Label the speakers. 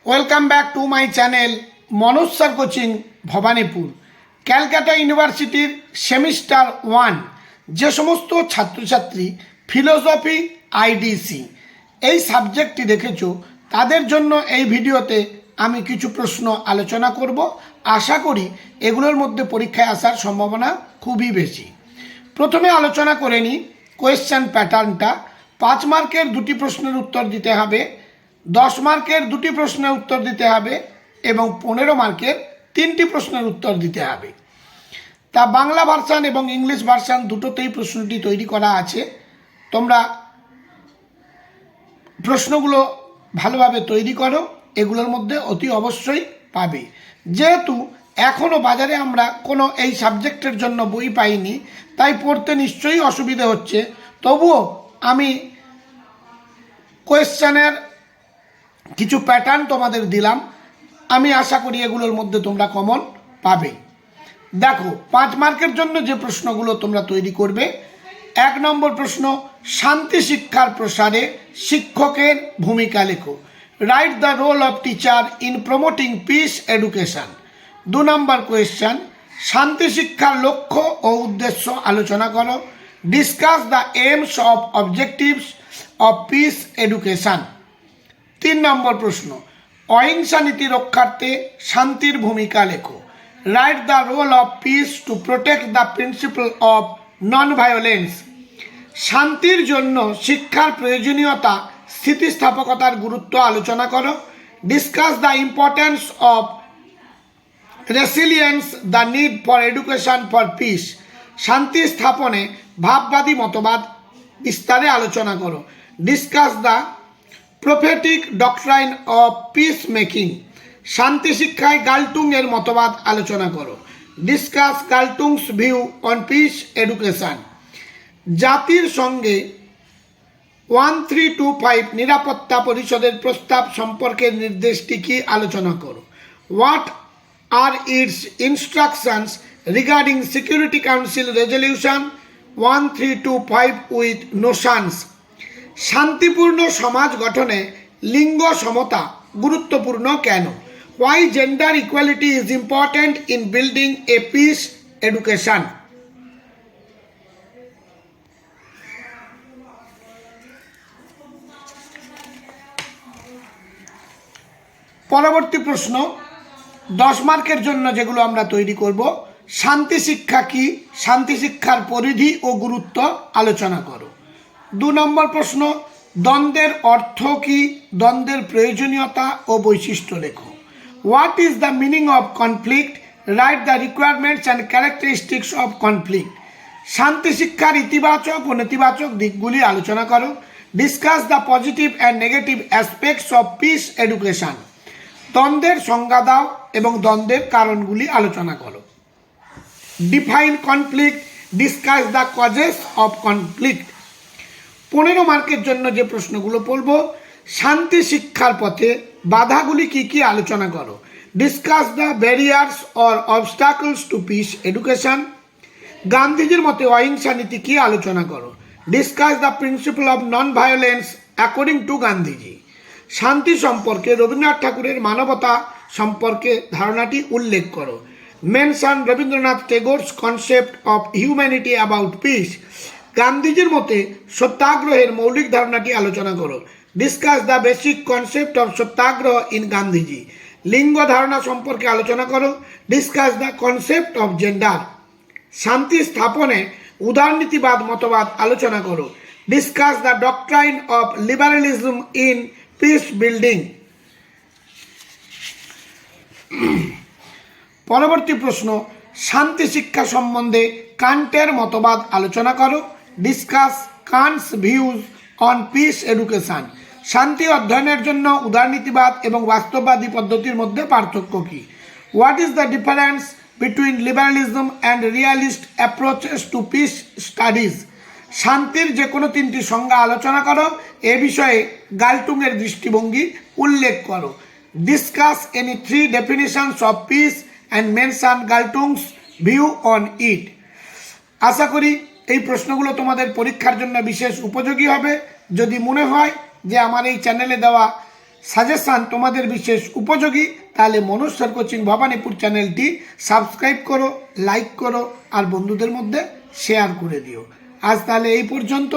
Speaker 1: Welcome back to my channel Manoj sir coaching Bhowanipore. Calcutta ইউনিভার্সিটির semester 1 যে সমস্ত ছাত্রছাত্রী ফিলোসফি আইডিসি এই সাবজেক্টটি রেখেছো তাদের জন্য এই ভিডিওতে আমি কিছু প্রশ্ন আলোচনা করব। আশা করি এগুলোর মধ্যে পরীক্ষায় আসার সম্ভাবনা খুবই বেশি। প্রথমে আলোচনা করে নিই কোয়েশ্চেন প্যাটার্নটা। 5 মার্কের 2টি প্রশ্নের উত্তর দিতে হবে, 10 মার্কের 2টি প্রশ্নের উত্তর দিতে হবে এবং 15 মার্কের 3টি প্রশ্নের উত্তর দিতে হবে। তা বাংলা ভার্সান এবং ইংলিশ ভার্সান দুটোতেই প্রশ্নটি তৈরি করা আছে। তোমরা প্রশ্নগুলো ভালোভাবে তৈরি করো, এগুলোর মধ্যে অতি অবশ্যই পাবে। যেহেতু এখনও বাজারে আমরা কোনো এই সাবজেক্টের জন্য বই পাইনি, তাই পড়তে নিশ্চয়ই অসুবিধে হচ্ছে। তবুও আমি কোয়েশ্চেনের কিছু প্যাটার্ন তোমাদের দিলাম, আমি আশা করি এগুলোর মধ্যে তোমরা কমন পাবে। দেখো 5 মার্কের জন্য যে প্রশ্নগুলো তোমরা তৈরি করবে, 1 নম্বর প্রশ্ন, শান্তি শিক্ষার প্রসারে শিক্ষকের ভূমিকা লেখো। Write the role of teacher in promoting peace education. 2 নম্বর কোয়েশ্চেন, শান্তি শিক্ষার লক্ষ্য ও উদ্দেশ্য আলোচনা করো। Discuss the aims of objectives of peace education. 3 নম্বর প্রশ্ন, অহিংসা নীতি রক্ষার্থে শান্তির ভূমিকা লেখো। Write the role of peace to protect the principle of non violence. শান্তির জন্য শিক্ষার প্রয়োজনীয়তা, স্থিতিস্থাপকতার গুরুত্ব আলোচনা করো। Discuss the importance of resilience, the need for education for piece. শান্তি স্থাপনে ভাববাদী মতবাদ বিস্তারে আলোচনা করো। Discuss the prophetic doctrine of peace making. শান্তি শিক্ষায় গাল্টুং এর মতবাদ আলোচনা করো। Discuss Galtung's view on peace education. জাতির সঙ্গে 1325 নিরাপত্তা পরিষদের প্রস্তাব সম্পর্কে নির্দেশটি কি আলোচনা করো। What are it's instructions regarding security council resolution 1325 with notions. শান্তিপূর্ণ সমাজ গঠনে লিঙ্গ সমতা গুরুত্বপূর্ণ কেন? Why gender equality is important in building a piece education. পরবর্তী প্রশ্ন 10 মার্কের জন্য যেগুলো আমরা তৈরি করব, শান্তি শিক্ষা কি, শান্তি শিক্ষার পরিধি ও গুরুত্ব আলোচনা করো। 2 নম্বর প্রশ্ন, দ্বন্দ্বের অর্থ কি, দ্বন্দ্বের প্রয়োজনীয়তা ও বৈশিষ্ট্য লেখো। What is the meaning of conflict. Write the requirements and characteristics of conflict. শান্তি শিক্ষার ইতিবাচক ও নেতিবাচক দিকগুলি আলোচনা করো। Discuss the positive and negative aspects of peace education. দ্বন্দ্বের সংজ্ঞা দাও এবং দ্বন্দ্বের কারণগুলি আলোচনা করো। Define conflict. Discuss the causes of conflict. 15 মার্কের জন্য যে প্রশ্নগুলো পড়ব, শান্তি শিক্ষার পথে বাধাগুলি কি কি আলোচনা করো। Discuss the barriers or obstacles to peace education. গান্ধীজির মতে অহিংসা নীতি কি আলোচনা করো। Discuss the principle of non violence according to Gandhiji. শান্তি সম্পর্কে রবীন্দ্রনাথ ঠাকুরের মানবতা সম্পর্কে ধারণাটি উল্লেখ করো। Mention Rabindranath Tagore's concept of humanity about peace. গান্ধীজির মতে সত্যাগ্রহের মৌলিক ধারণাটি আলোচনা করো। Discuss the basic concept of satyagraha in Gandhiji. লিঙ্গ ধারণা সম্পর্কে আলোচনা করো। Discuss the concept of gender. শান্তি স্থাপনে উদারনীতিবাদ মতবাদ আলোচনা করো। Discuss the doctrine of liberalism in peace building. পরবর্তী প্রশ্ন, শান্তি শিক্ষা সম্বন্ধে কান্টের মতবাদ আলোচনা করো। Discuss Kant's views on peace education. শান্তি অধ্যয়নের জন্য উদারনীতিবাদ এবং বাস্তববাদী পদ্ধতির মধ্যে পার্থক্য কী। What is the difference between liberalism and realist approaches to peace studies. শান্তির যে কোনো 3টি সংজ্ঞা আলোচনা করো। এ বিষয়ে গাল্টুংয়ের দৃষ্টিভঙ্গি উল্লেখ করো। Discuss any 3 definitions of peace and mention Galtung's view on it. আশা করি এই প্রশ্নগুলো তোমাদের পরীক্ষার জন্য বিশেষ উপযোগী হবে। যদি মনে হয় যে আমার এই চ্যানেলে দেওয়া সাজেশান তোমাদের বিশেষ উপযোগী, তাহলে মনোজ স্যার কোচিং ভবানীপুর চ্যানেলটি সাবস্ক্রাইব করো, লাইক করো আর বন্ধুদের মধ্যে শেয়ার করে দিও। আজ তাহলে এই পর্যন্ত।